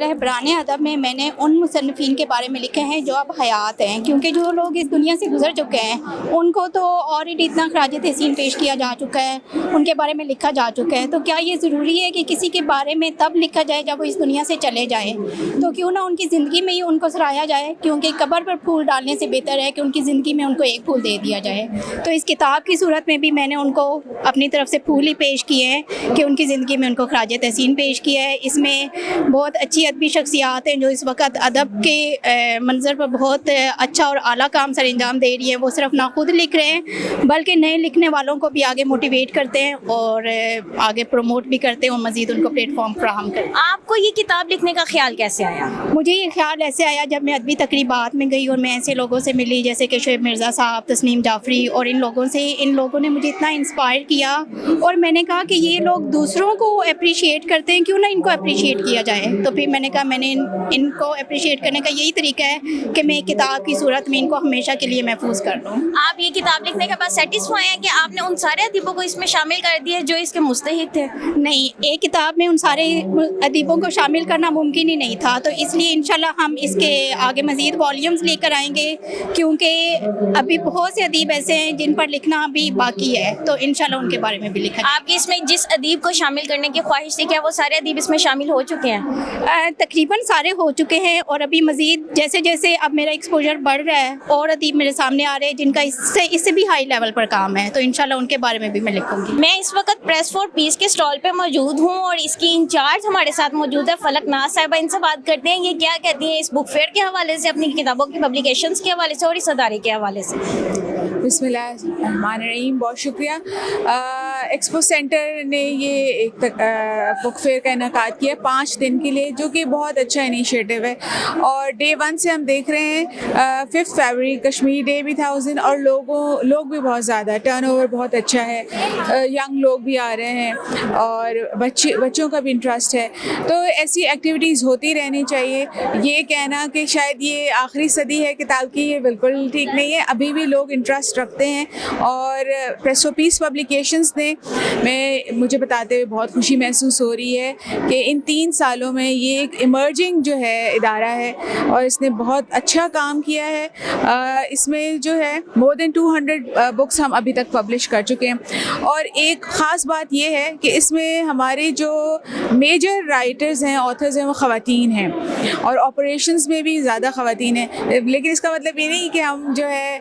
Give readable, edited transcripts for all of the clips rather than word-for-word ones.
رہبران ادب میں میں نے ان مصنفین کے بارے میں لکھے ہیں جو اب حیات ہیں، کیونکہ جو لوگ اس دنیا سے گزر چکے ہیں ان کو تو آلریڈی اتنا خراج تحسین پیش کیا جا چکا ہے، ان کے بارے میں لکھا جا چکا ہے، تو کیا یہ ضروری ہے کہ کسی کے بارے میں تب لکھا جائے جب وہ اس دنیا سے چلے جائیں؟ تو کیوں نہ ان کی زندگی میں ہی ان کو سراہا جائے، کیونکہ قبر پر پھول ڈالنے سے بہتر ہے کہ ان کی زندگی میں ان کو ایک پھول دے دیا جائے۔ تو اس کتاب کی صورت میں بھی میں نے ان کو اپنی طرف سے پھول ہی پیش کیے ہیں کہ ان کی زندگی میں ان کو خراج تحسین پیش کیا ہے۔ اس میں بہت اچھی ادبی شخصیات ہیں جو اس وقت ادب کے منظر پر بہت اچھا اور اعلیٰ کام سر انجام دے رہی ہیں۔ وہ صرف نہ خود لکھ رہے ہیں بلکہ نئے لکھنے والوں کو بھی آگے موٹیویٹ کرتے ہیں اور آگے پروموٹ بھی کرتے ہیں اور مزید ان کو پلیٹ فارم فراہم کرتے ہیں۔ آپ کو یہ کتاب لکھنے کا خیال کیسے آیا؟ مجھے یہ خیال ایسے آیا جب میں ادبی تقریبات میں گئی اور میں ایسے لوگوں سے ملی جیسے کہ شعیب مرزا صاحب، تسنیم جعفری، اور ان لوگوں نے مجھے اتنا انسپائر کیا اور میں نے کہا کہ یہ لوگ دوسروں کو اپریشیٹ کرتے ہیں، کیوں نہ ان کو اپریشیٹ کیا جائے۔ تو پھر میں نے کہا میں نے ان کو اپریشیٹ کرنے کا یہی طریقہ ہے کہ میں کتاب کی صورت میں ان کو ہمیشہ کے لیے محفوظ کر لوں۔ آپ یہ کتاب لکھنے کے بعد سیٹسفائی ہیں کہ آپ نے ان سارے ادیبوں کو اس میں شامل کر دیا جو اس کے مستحق تھے؟ نہیں، ایک کتاب میں ان سارے ادیبوں کو شامل کرنا ممکن ہی نہیں تھا، تو اس لیے انشاءاللہ ہم اس کے آگے مزید والیومز لے کر آئیں گے، کیونکہ ابھی بہت سے ادیب ایسے ہیں جن پر لکھنا ابھی باقی ہے، تو انشاءاللہ ان کے بارے میں بھی لکھا جائے۔ آپ کی اس میں جس ادیب کو شامل کرنے کی خواہش تھی کیا وہ سارے ادیب اس میں شامل ہو چکے ہیں؟ تقریباً سارے ہو چکے ہیں اور ابھی مزید جیسے جیسے اب میرا ایکسپوجر بڑھ رہا ہے اور ادیب میرے سامنے آ رہے ہیں جن کا اس سے بھی ہائی لیول پر کام ہے، تو انشاءاللہ ان کے بارے میں بھی میں لکھوں گی۔ میں اس وقت پریس فار پیس کے سٹال پہ موجود ہوں اور اس کی انچارج ہمارے ساتھ موجود ہے فلک ناز صاحبہ۔ ان سے بات کرتے ہیں یہ کیا کہتی ہیں اس بک فیئر کے حوالے سے، اپنی کتابوں کی پبلیکیشنز کے حوالے سے اور اس ادارے کے حوالے سے۔ بسم اللہ الرحمن الرحیم، بہت شکریہ۔ ایکسپو سینٹر نے یہ ایک بک فیئر کا انعقاد کیا 5 دن کے لیے، جو کہ بہت اچھا انیشیٹو ہے، اور ڈے 1 سے ہم دیکھ رہے ہیں 5 فروری کشمیر ڈے بھی تھا اس دن، اور لوگ بھی بہت زیادہ، ٹرن اوور بہت اچھا ہے، ینگ لوگ بھی آ رہے ہیں اور بچوں کا بھی انٹرسٹ ہے، تو ایسی ایکٹیویٹیز ہوتی رہنی چاہیے۔ یہ کہنا کہ شاید یہ آخری صدی ہے کتاب کی، یہ بالکل ٹھیک نہیں ہے، ابھی بھی لوگ انٹرسٹ رکھتے ہیں، اور پریس فار پیس پبلیکیشنز نے مجھے بتاتے ہوئے بہت خوشی محسوس ہو رہی ہے کہ ان 3 سالوں میں یہ ایک ایمرجنگ جو ہے ادارہ ہے اور اس نے بہت اچھا کام کیا ہے۔ اس میں جو ہے مور دین 200 بکس ہم ابھی تک پبلش کر چکے ہیں، اور ایک خاص بات یہ ہے کہ اس میں ہمارے جو میجر رائٹرز ہیں، آتھرز ہیں، وہ خواتین ہیں، اور آپریشنز میں بھی زیادہ خواتین ہیں، لیکن اس کا مطلب یہ نہیں کہ ہم جو ہے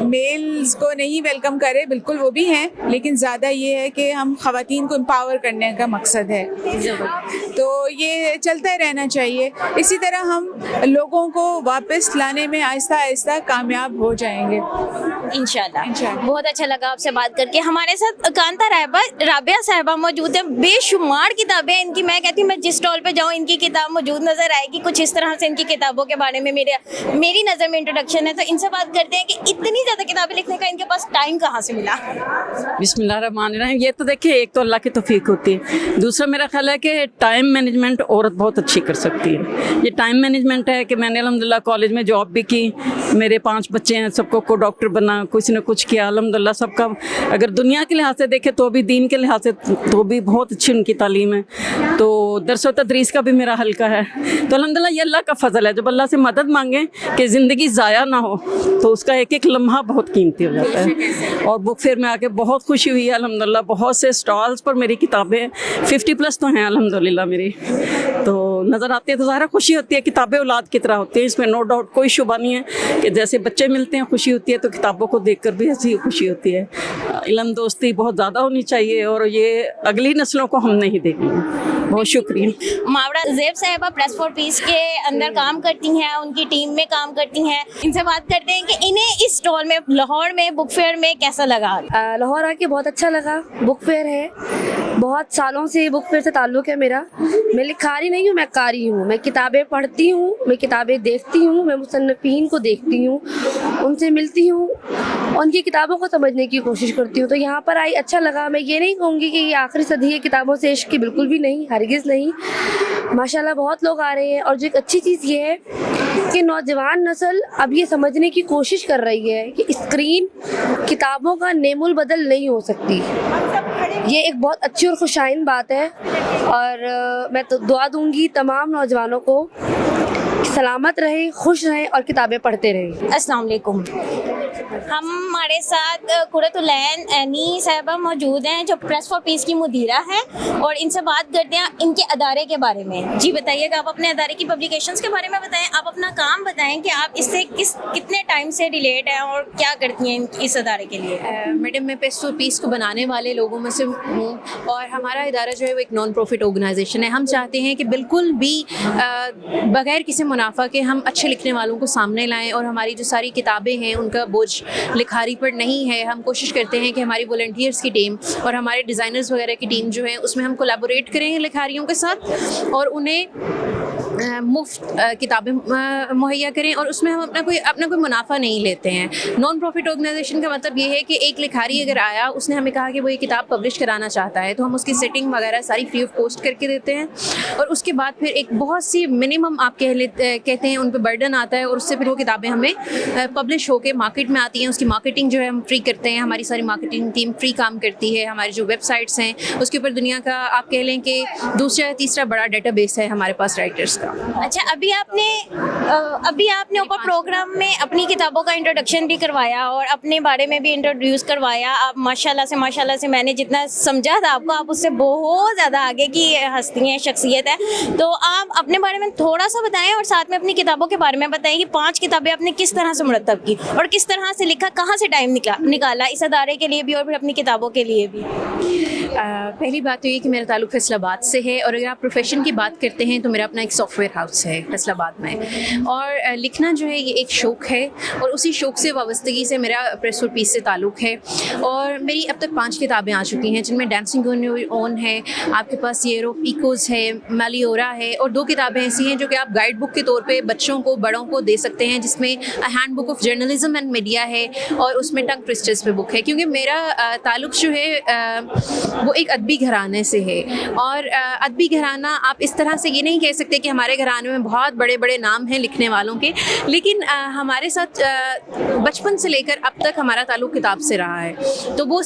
میلز کو نہیں ویلکم کرے، بالکل وہ بھی ہیں، لیکن زیادہ یہ ہے کہ ہم خواتین کو امپاور کرنے کا مقصد ہے، تو یہ چلتا رہنا چاہیے۔ اسی طرح ہم لوگوں کو واپس لانے میں آہستہ آہستہ کامیاب ہو جائیں گے انشاءاللہ۔ بہت اچھا لگا آپ سے بات کر کے۔ ہمارے ساتھ کانتا رابعہ صاحبہ موجود ہیں، بے شمار کتابیں ان کی، میں کہتی ہوں میں جس اسٹال پہ جاؤں ان کی کتاب موجود نظر آئے گی، کچھ اس طرح سے ان کی کتابوں کے بارے میں میری نظر میں انٹروڈکشن ہے، تو ان سے بات کرتے ہیں کہ اتنی زیادہ کتابیں لکھنے کا ان کے پاس ٹائم کہاں سے ملا؟ بسم اللہ الرحمن الرحیم۔ یہ تو دیکھیں، ایک تو اللہ کی توفیق ہوتی ہے، دوسرا میرا خیال ہے کہ ٹائم مینجمنٹ عورت بہت اچھی کر سکتی ہے۔ یہ ٹائم مینجمنٹ ہے کہ میں نے الحمدللہ کالج میں جاب بھی کی، میرے 5 بچے ہیں، سب کو ڈاکٹر بنا، کسی نے کچھ کیا، الحمدللہ سب کا اگر دنیا کے لحاظ سے دیکھے تو بھی دین کے لحاظ سے تو بھی بہت اچھی ان کی تعلیم ہے، تو درس و تدریس کا بھی میرا حلقہ ہے، تو الحمدللہ یہ اللہ کا فضل ہے۔ جب اللہ سے مدد مانگیں کہ زندگی ضائع نہ ہو تو اس کا ایک ایک لمحہ بہت قیمتی ہو جاتا ہے، اور بک فیئر میں آ کے بہت خوشی ہوئی ہے الحمدللہ۔ بہت سے اسٹالز پر میری کتابیں 50+ تو ہیں الحمدللہ میری، تو نظر آتی ہے تو ظاہر خوشی ہوتی ہے۔ کتابیں اولاد کی طرح ہوتی ہیں، اس میں نو ڈاؤٹ کوئی شبہ نہیں ہے کہ جیسے بچے ملتے ہیں خوشی ہوتی ہے، تو کتابوں کو دیکھ کر بھی ایسی خوشی ہوتی ہے۔ علم دوستی بہت زیادہ ہونی چاہیے، اور یہ اگلی نسلوں کو ہم نہیں دیکھیں گے۔ بہت شکریہ۔ ماورا زیب صاحبہ پریس فار پیس کے اندر کام کرتی ہیں، ان کی ٹیم میں کام کرتی ہیں، ان سے بات کرتے ہیں کہ انہیں اس اسٹال میں لاہور میں بک فیئر میں کیسا لگا؟ لاہور آ کے بہت اچھا لگا۔ بک فیئر ہے، بہت سالوں سے بک فیئر سے تعلق ہے میرا۔ میں لکھاری نہیں ہوں، میں قاری ہوں، میں کتابیں پڑھتی ہوں، میں کتابیں دیکھتی ہوں، میں مصنفین کو دیکھتی ہوں، ان سے ملتی ہوں، ان کی کتابوں کو سمجھنے کی کوشش کرتی ہوں، تو یہاں پر آئی اچھا لگا۔ میں یہ نہیں کہوں گی کہ یہ آخری صدی ہے کتابوں سے عشق کی، بالکل بھی نہیں، ہرگز نہیں۔ ماشاءاللہ بہت لوگ آ رہے ہیں، اور جو ایک اچھی چیز یہ ہے کہ نوجوان نسل اب یہ سمجھنے کی کوشش کر رہی ہے کہ اسکرین کتابوں کا نعم البدل نہیں ہو سکتی۔ یہ ایک بہت اچھی اور خوشائن بات ہے، اور میں تو دعا دوں گی تمام نوجوانوں کو سلامت رہیں، خوش رہیں اور کتابیں پڑھتے رہیں۔ السلام علیکم۔ ہمارے ساتھ قرۃ العین عینی صاحبہ موجود ہیں جو پریس فار پیس کی مدیرہ ہیں، اور ان سے بات کرتے ہیں ان کے ادارے کے بارے میں۔ جی بتائیے گا، آپ اپنے ادارے کی پبلیکیشنز کے بارے میں بتائیں، آپ اپنا کام بتائیں کہ آپ اس سے کتنے ٹائم سے ریلیٹ ہیں اور کیا کرتی ہیں اس ادارے کے لیے۔ میڈم میں پریس فار پیس کو بنانے والے لوگوں میں سے ہوں، اور ہمارا ادارہ جو ہے وہ ایک نان پروفٹ آرگنائزیشن ہے۔ ہم چاہتے ہیں کہ بالکل بھی بغیر کسی منافع کے ہم اچھے لکھنے والوں کو سامنے لائیں، اور ہماری جو ساری کتابیں ہیں ان کا بوجھ لکھاری پر نہیں ہے۔ ہم کوشش کرتے ہیں کہ ہماری والنٹیئرس کی ٹیم اور ہمارے ڈیزائنرز وغیرہ کی ٹیم جو ہے اس میں ہم کولیبوریٹ کریں لکھاریوں کے ساتھ، اور انہیں مفت کتابیں مہیا کریں، اور اس میں ہم اپنا کوئی منافع نہیں لیتے ہیں۔ نان پروفٹ آرگنائزیشن کا مطلب یہ ہے کہ ایک لکھاری اگر آیا، اس نے ہمیں کہا کہ وہ یہ کتاب پبلش کرانا چاہتا ہے، تو ہم اس کی سیٹنگ وغیرہ ساری فری آف کاسٹ کر کے دیتے ہیں، اور اس کے بعد پھر ایک بہت سی منیمم آپ کہتے ہیں ان پہ برڈن آتا ہے، اور اس سے پھر وہ کتابیں ہمیں پبلش ہو کے مارکیٹ میں آتی ہیں۔ اس کی مارکیٹنگ جو ہے ہم فری کرتے ہیں، ہماری ساری مارکیٹنگ ٹیم فری کام کرتی ہے۔ ہماری جو ویب سائٹس ہیں اس کے اوپر دنیا کا آپ کہہ لیں کہ دوسرا یا تیسرا بڑا ڈیٹا بیس ہے ہمارے پاس رائٹرس کا۔ اچھا، ابھی آپ نے اوپر پروگرام میں اپنی کتابوں کا انٹروڈکشن بھی کروایا اور اپنے بارے میں بھی انٹروڈیوس کروایا۔ آپ ماشاء اللہ سے میں نے جتنا سمجھا تھا آپ کو، آپ اس سے بہت زیادہ آگے کی ہستی ہیں، شخصیت ہے۔ تو آپ اپنے بارے میں تھوڑا سا بتائیں، اور ساتھ میں اپنی کتابوں کے بارے میں بتائیں کہ 5 کتابیں آپ نے کس طرح سے مرتب کی اور کس طرح سے لکھا، کہاں سے ٹائم نکالا اس ادارے کے لیے بھی اور پھر اپنی کتابوں کے لیے بھی۔ پہلی بات تو یہ کہ میرا تعلق فیصل آباد سے ہے، اور اگر آپ پروفیشن کی بات کرتے ہیں تو میرا اپنا ایک سافٹ ویئر ہاؤس ہے فیصل آباد میں، اور لکھنا جو ہے یہ ایک شوق ہے، اور اسی شوق سے وابستگی سے میرا پریس فار پیس سے تعلق ہے۔ اور میری اب تک 5 کتابیں آ چکی ہیں، جن میں ڈانسنگ آن یور اون ہے، آپ کے پاس یہ ایکوز ہے، میلیورا ہے، اور 2 کتابیں ایسی ہیں جو کہ آپ گائیڈ بک کے طور پہ بچوں کو بڑوں کو دے سکتے ہیں، جس میں hand book of journalism and media ہے، اور اس میں ٹنگ ٹوسٹرز پہ بک ہے، کیونکہ میرا تعلق جو ہے وہ ایک ادبی گھرانے سے ہے، اور ادبی گھرانہ آپ اس طرح سے یہ نہیں کہہ سکتے کہ ہمارے گھرانے میں بہت بڑے بڑے نام ہیں لکھنے والوں کے، لیکن ہمارے ساتھ بچپن سے لے کر اب تک ہمارا تعلق کتاب سے رہا ہے، تو وہ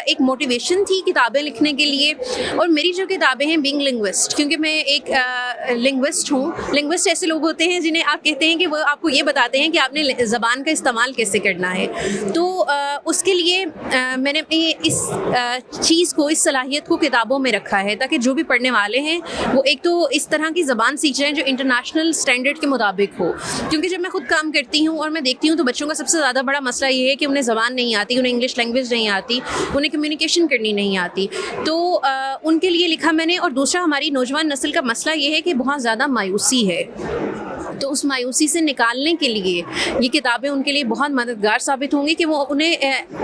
ایک موٹیویشن تھی کتابیں لکھنے کے لیے۔ اور میری جو کتابیں ہیں بینگ لنگوسٹ، کیونکہ میں ایک لنگوسٹ ہوں۔ لنگوسٹ ایسے لوگ ہوتے ہیں جنہیں آپ کہتے ہیں کہ وہ آپ کو یہ بتاتے ہیں کہ آپ نے زبان کا استعمال کیسے کرنا ہے، تو اس کے لیے میں نے اپنی اس چیز کو، اس صلاحیت کو کتابوں میں رکھا ہے، تاکہ جو بھی پڑھنے والے ہیں وہ ایک تو اس طرح کی زبان سیکھ جائیں جو انٹرنیشنل اسٹینڈرڈ کے مطابق ہو۔ کیونکہ جب میں خود کام کرتی ہوں اور میں دیکھتی ہوں تو بچوں کا سب سے زیادہ بڑا مسئلہ یہ ہے کہ انہیں زبان نہیں آتی، انہیں انگلش لینگویج نہیں آتی، انہیں کمیونیکیشن کرنی نہیں آتی، تو ان کے لیے لکھا میں نے۔ اور دوسرا، ہماری نوجوان نسل کا مسئلہ یہ ہے کہ بہت زیادہ مایوسی ہے، تو اس مایوسی سے نکالنے کے لیے یہ کتابیں ان کے لیے بہت مددگار ثابت ہوں گی کہ وہ انہیں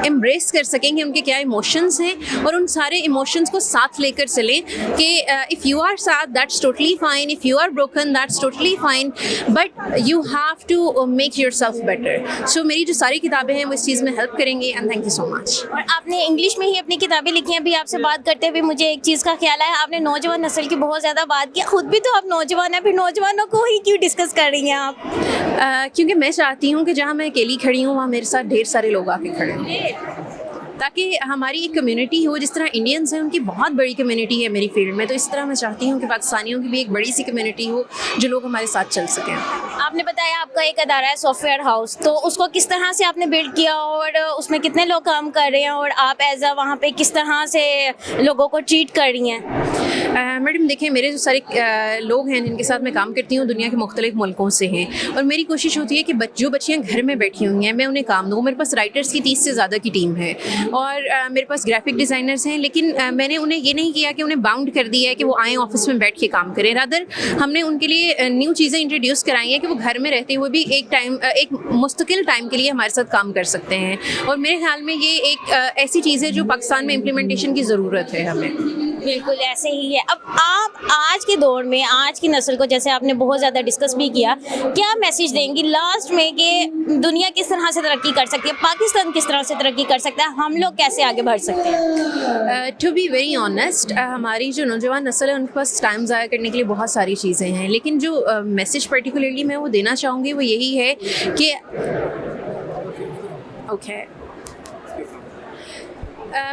ایمبریس کر سکیں کہ ان کے کیا ایموشنز ہیں، اور ان سارے ایموشنز کو ساتھ لے کر چلیں کہ if you are sad that's totally fine, if you are broken that's totally fine, but you have to make yourself better. So میری جو ساری کتابیں ہیں وہ اس چیز میں ہیلپ کریں گی، اینڈ تھینک یو سو مچ۔ اور آپ نے انگلش میں ہی اپنی کتابیں لکھی ہیں۔ ابھی آپ سے بات کرتے ہوئے مجھے ایک چیز کا خیال آیا، آپ نے نوجوان نسل کی بہت زیادہ بات کی، خود بھی تو آپ نوجوان ہیں، پھر نوجوانوں کو ہی کیوں ڈسکس کر رہی ہیں آپ؟ کیونکہ میں چاہتی ہوں کہ جہاں میں اکیلی کھڑی ہوں وہاں میرے ساتھ ڈھیر سارے لوگ آ کے کھڑے ہوں، تاکہ ہماری ایک کمیونٹی ہو۔ جس طرح انڈینز ہیں ان کی بہت بڑی کمیونٹی ہے میری فیلڈ میں، تو اس طرح میں چاہتی ہوں کہ پاکستانیوں کی بھی ایک بڑی سی کمیونٹی ہو جو لوگ ہمارے ساتھ چل سکیں۔ آپ نے بتایا آپ کا ایک ادارہ ہے سافٹ ویئر ہاؤس، تو اس کو کس طرح سے آپ نے بلڈ کیا اور اس میں کتنے لوگ کام کر رہے ہیں، اور آپ ایز اے وہاں پہ کس طرح سے لوگوں کو ٹریٹ کر رہی ہیں؟ میڈم دیکھیں، میرے جو سارے لوگ ہیں جن کے ساتھ میں کام کرتی ہوں دنیا کے مختلف ملکوں سے ہیں، اور میری کوشش ہوتی ہے کہ جو بچیاں گھر میں بیٹھی ہوئی ہیں میں انہیں کام دوں۔ میرے پاس رائٹرس کی 30 سے زیادہ کی ٹیم ہے، اور میرے پاس گرافک ڈیزائنرز ہیں، لیکن میں نے انہیں یہ نہیں کیا کہ انہیں باؤنڈ کر دیا ہے کہ وہ آئیں آفس میں بیٹھ کے کام کریں، رادر ہم نے ان کے لیے نیو چیزیں انٹروڈیوس کرائی ہیں کہ وہ گھر میں رہتے ہوئے بھی ایک مستقل ٹائم کے لیے ہمارے ساتھ کام کر سکتے ہیں، اور میرے خیال میں یہ ایک ایسی چیز ہے جو پاکستان میں امپلیمنٹیشن کی ضرورت ہے ہمیں۔ بالکل ایسے ہی ہے۔ اب آپ آج کے دور میں آج کی نسل کو، جیسے آپ نے بہت زیادہ ڈسکس بھی کیا، کیا میسیج دیں گی لاسٹ میں کہ دنیا کس طرح سے ترقی کر سکتی ہے، پاکستان کس طرح سے ترقی کر سکتا ہے، ہم لوگ کیسے آگے بڑھ سکتے ہیں؟ ٹو بی ویری آنیسٹ، ہماری جو نوجوان نسل ہے ان کے پاس ٹائم ضائع کرنے کے لیے بہت ساری چیزیں ہیں، لیکن جو میسیج پرٹیکولرلی میں وہ دینا چاہوں گی وہ یہی ہے کہ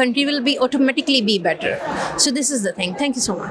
country will be automatically be better. So this is the thing. Thank you so much.